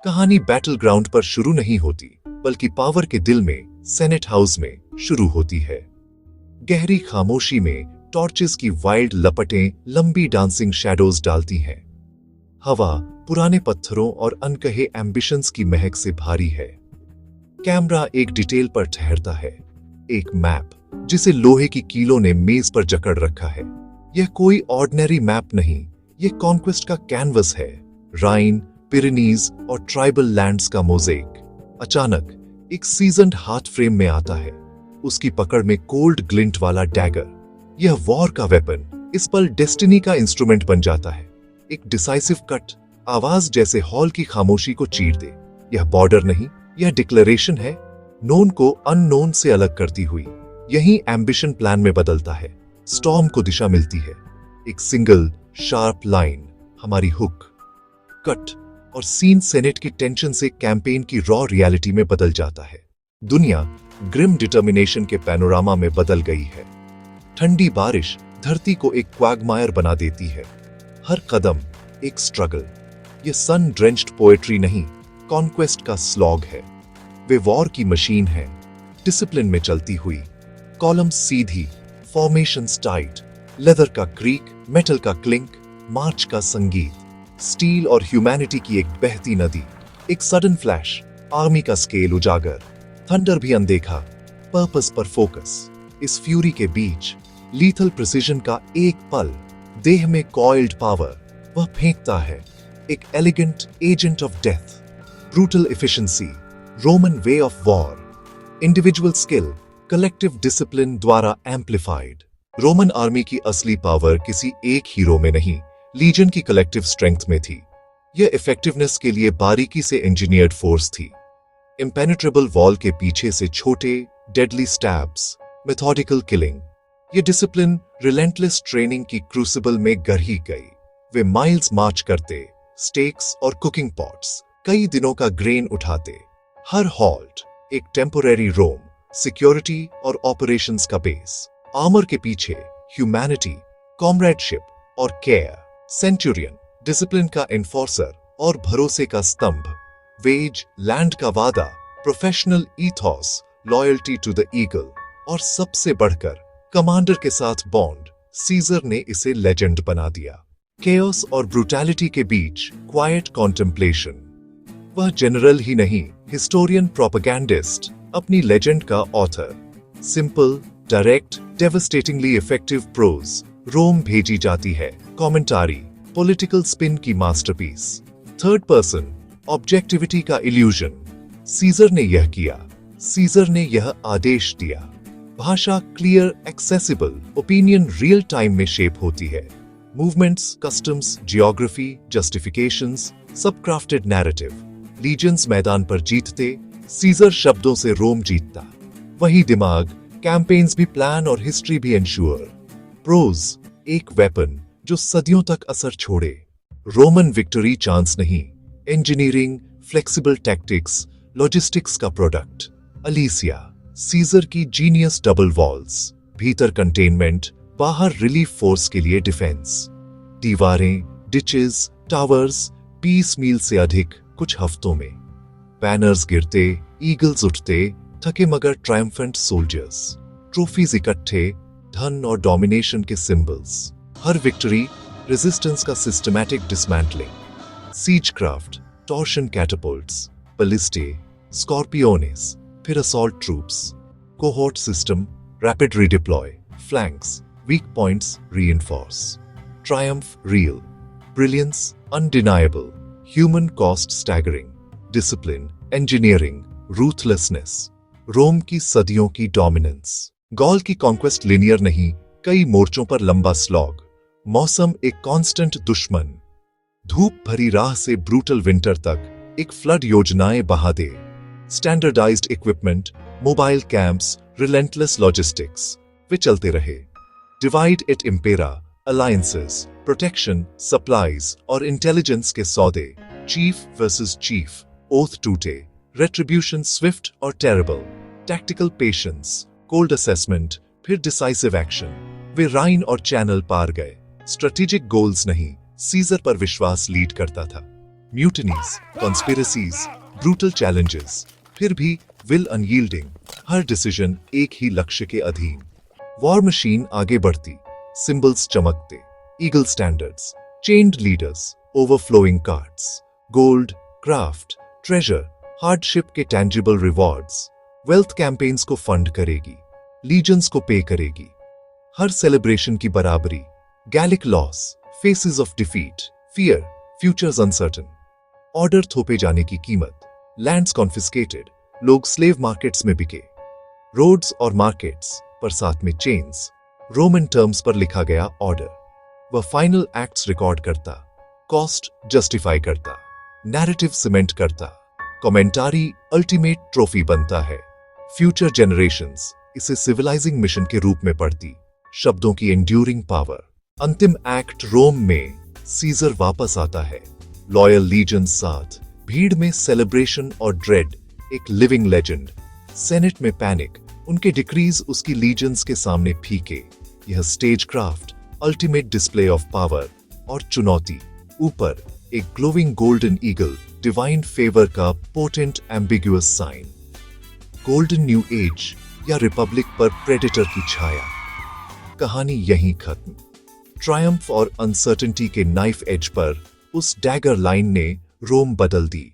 कहानी battle ground पर शुरू नहीं होती, बल्कि पावर के दिल में, सेनेट हाउस में शुरू होती है। गहरी खामोशी में टॉर्चेस की वाइल्ड लपटें लंबी डांसिंग शैडोज डालती हैं। हवा पुराने पत्थरों और अनकहे एम्बिशंस की महक से भारी है। कैमरा एक डिटेल पर ठहरता है, एक मैप जिसे लोहे की कीलों ने मेज पर जकड़ रखा है। यह कोई ऑर्डिनरी मैप नहीं, यह कॉन्क्वेस्ट का कैनवस है, राइन, पिरेनीज और ट्राइबल लैंड्स का मोज़ेक। अचानक एक सीजन्ड हाथ फ्रेम में आता है, उसकी पकड़ में कोल्ड ग्लिंट वाला डैगर। यह वॉर का वेपन इस पल डेस्टिनी का इंस्ट्रूमेंट बन जाता है। एक डिसाइसिव कट, आवाज जैसे हॉल की खामोशी को चीर दे। यह बॉर्डर नहीं, यह डिक्लेरेशन है, नोन को अननोन से अलग करती हुई। यही एम्बिशन प्लान में बदलता है, स्टॉर्म को दिशा मिलती है। एक सिंगल शार्प लाइन, हमारी हुक। कट और सीन सेनेट की टेंशन से कैंपेन की रॉ रियलिटी में बदल जाता है। दुनिया ग्रिम डिटर्मिनेशन के पैनोरामा में बदल गई है। ठंडी बारिश धरती को एक क्वागमायर बना देती है। हर कदम एक स्ट्रगल। ये सन ड्रेंच्ड पोएट्री नहीं, कॉन्क्वेस्ट का स्लॉग है। वे वॉर की मशीन है, डिसिप्लिन में चलती हुई। कॉलम्स सीधी, फॉर्मेशंस टाइट, लेदर का क्रीक, मेटल का क्लिंक, मार्च का संगीत। स्टील और ह्यूमैनिटी की एक बहती नदी। एक सडन फ्लैश, आर्मी का स्केल उजागर। थंडर भी अनदेखा, पर्पस पर फोकस। इस फ्यूरी के बीच लीथल प्रिसिजन का एक पल, देह में कॉइल्ड पावर, वह फेंकता है। एक elegant agent of death. Brutal efficiency, Roman way of war. Individual skill, collective discipline द्वारा एम्प्लीफाइड। रोमन आर्मी की असली पावर किसी एक हीरो में नहीं, लीजन की कलेक्टिव स्ट्रेंथ में थी। यह इफेक्टिवनेस के लिए बारीकी से इंजीनियर्ड फोर्स थी। इम्पेनेट्रेबल वॉल के पीछे से छोटे डेडली स्टैब्स, मेथोडिकल किलिंग। यह डिसिप्लिन रिलेंटलेस ट्रेनिंग की क्रूसिबल में गढ़ी गई। वे माइल्स मार्च करते, स्टेक्स और कुकिंग पॉट्स, कई दिनों का ग्रेन उठाते। हर हॉल्ट एक टेम्पोरेरी रोम, सिक्योरिटी और ऑपरेशंस का बेस। आर्मर के पीछे ह्यूमैनिटी, कॉमरेडशिप और केयर। सेंचुरियन, डिसिप्लिन का एनफोर्सर और भरोसे का स्तंभ। वेज, लैंड का वादा, professional ethos, loyalty to the eagle. और सबसे बढ़कर कमांडर के साथ बॉन्ड। सीजर ने इसे लेजेंड बना दिया। केओस और ब्रूटैलिटी के बीच क्वाइट कॉन्टेम्पलेशन। वह जनरल ही नहीं, हिस्टोरियन, प्रोपेगेंडिस्ट, अपनी लेजेंड का author. Simple, direct, devastatingly effective prose Rome भेजी जाती है। कमेंटारी, पॉलिटिकल स्पिन की मास्टरपीस। थर्ड पर्सन, ऑब्जेक्टिविटी का इल्यूजन। सीजर ने यह किया, सीजर ने यह आदेश दिया। भाषा clear, accessible, opinion real time में शेप होती है। मूवमेंट्स, कस्टम्स, जियोग्राफी, जस्टिफिकेशंस, सब क्राफ्टेड नैरेटिव। लीजन्स मैदान पर जीतते, सीजर शब्दों से रोम जीतता। वही दिमाग, कैंपेन्स भी प्लान और हिस्ट्री भी इंश्योर। प्रोज, एक वेपन जो सदियों तक असर छोड़े। रोमन विक्ट्री चांस नहीं, इंजीनियरिंग, फ्लेक्सिबल टैक्टिक्स, लॉजिस्टिक्स का प्रोडक्ट। अलीसिया, सीजर की जीनियस डबल वॉल्स, भीतर कंटेनमेंट, बाहर रिलीफ फोर्स के लिए डिफेंस। दीवारें, डिचेस, टावर्स, पीस मील से अधिक कुछ हफ्तों में। बैनर्स गिरते, ईगल्स उठते, थके मगर ट्रायम्फेंट सोल्जर्स। ट्रॉफीज इकट्ठे, धन और डोमिनेशन के सिंबल्स। हर विक्ट्री रेजिस्टेंस का systematic dismantling. Siege craft, torsion catapults, ballistae, scorpiones, फिर assault troops. Cohort system, rapid redeploy, flanks, weak points reinforce. Triumph real, brilliance undeniable, human cost staggering, discipline, engineering, ruthlessness. Rome की सदियों की dominance. Gaul की conquest linear नहीं, कई मोर्चों पर लंबा स्लॉग। मौसम एक कांस्टेंट दुश्मन। धूप भरी राह से ब्रूटल विंटर तक एक फ्लड योजनाएं बहा दे। Standardised equipment, mobile camps, relentless logistics, वे चलते रहे। Divide et impera, alliances, protection, supplies और इंटेलिजेंस के सौदे। चीफ वर्सेस चीफ, ओथ टूटे, रेट्रिब्यूशन स्विफ्ट और terrible. Tactical patience, cold assessment, फिर डिसाइसिव एक्शन। वे राइन और चैनल पार गए। स्ट्रेटेजिक गोल्स नहीं, सीजर पर विश्वास लीड करता था। म्यूटनीज, कॉन्स्पिरसीज, ब्रूटल चैलेंजेस, फिर भी विल अनयील्डिंग, हर डिसीजन एक ही लक्ष्य के अधीन। वॉर मशीन आगे बढ़ती, सिंबल्स चमकते, eagle standards, chained leaders, overflowing cards, gold, craft, treasure, hardship के टैंजिबल रिवॉर्ड्स, वेल्थ कैंपेन्स को फंड करेगी, लीजन्स को पे करेगी। हर सेलिब्रेशन की बराबरी, Gallic loss, faces of defeat, fear, futures uncertain, order थोपे जाने की कीमत, लैंड्स कॉन्फिस्केटेड, लोग स्लेव मार्केट्स में बिके, रोड्स और मार्केट्स पर साथ में चेन्स, रोमन टर्म्स पर लिखा गया ऑर्डर। वह फाइनल एक्ट्स रिकॉर्ड करता, कॉस्ट जस्टिफाई करता, नैरेटिव सीमेंट करता, कमेंटारी अल्टीमेट ट्रॉफी बनता है। फ्यूचर जनरेशंस इसे सिविलाइजिंग मिशन के रूप में पढ़ती, शब्दों की एंड्यूरिंग पावर। अंतिम एक्ट रोम में सीजर वापस आता है, लॉयल लीजन्स साथ, भीड़ में सेलिब्रेशन और ड्रेड, एक लिविंग लेजेंड। सेनेट में पैनिक, उनके डिक्रीज उसकी लीजन्स के सामने फीके। यह stage craft, ultimate display of power और चुनौती। ऊपर एक glowing golden eagle, divine favour का potent ambiguous sign. Golden new age या रिपब्लिक पर प्रेडेटर की छाया। कहानी यहीं खत्म। ट्रायम्फ और अनसर्टेनिटी के नाइफ एज पर उस डैगर लाइन ने रोम बदल दी।